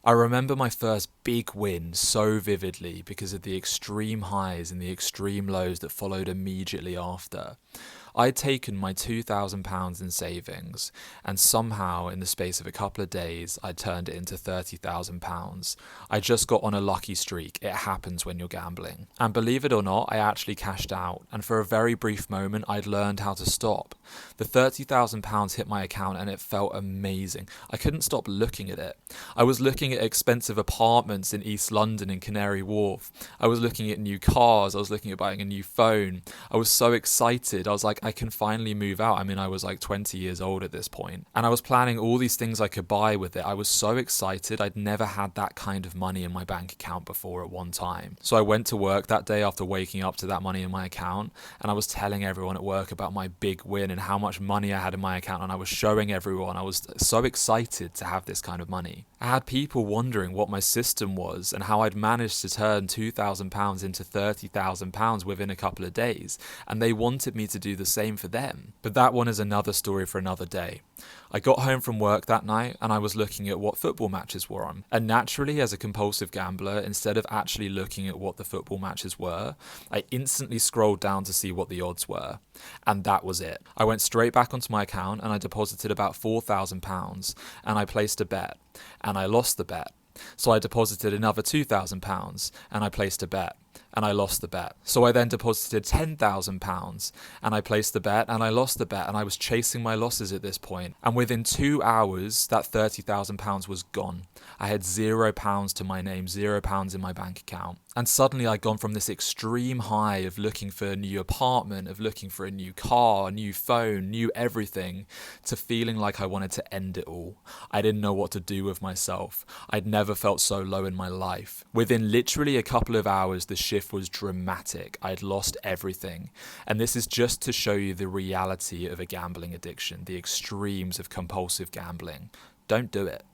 I remember my first big win so vividly because of the extreme highs and the extreme lows that followed immediately after. I'd taken my £2,000 in savings, and somehow, in the space of a couple of days, I'd turned it into £30,000. I just got on a lucky streak. It happens when you're gambling. And believe it or not, I actually cashed out, and for a very brief moment, I'd learned how to stop. The £30,000 hit my account, and it felt amazing. I couldn't stop looking at it. I was looking at expensive apartments in East London and Canary Wharf. I was looking at new cars. I was looking at buying a new phone. I was so excited. I was like, I can finally move out. I mean, I was like 20 years old at this point. And I was planning all these things I could buy with it. I was so excited. I'd never had that kind of money in my bank account before at one time. So I went to work that day after waking up to that money in my account. And I was telling everyone at work about my big win and how much money I had in my account. And I was showing everyone. I was so excited to have this kind of money. I had people wondering what my system was and how I'd managed to turn £2,000 into £30,000 within a couple of days. And they wanted me to do the same for them. But that one is another story for another day. I got home from work that night and I was looking at what football matches were on. And naturally, as a compulsive gambler, instead of actually looking at what the football matches were, I instantly scrolled down to see what the odds were. And that was it. I went straight back onto my account and I deposited about £4,000 and I placed a bet. And I lost the bet. So I deposited another £2,000 and I placed a bet. And I lost the bet. So I then deposited £10,000 and I placed the bet and I lost the bet, and I was chasing my losses at this point. And within 2 hours, that £30,000 was gone. I had £0 to my name, £0 in my bank account. And suddenly I'd gone from this extreme high of looking for a new apartment, of looking for a new car, a new phone, new everything, to feeling like I wanted to end it all. I didn't know what to do with myself. I'd never felt so low in my life. Within literally a couple of hours, the shift was dramatic. I'd lost everything. And this is just to show you the reality of a gambling addiction, the extremes of compulsive gambling. Don't do it.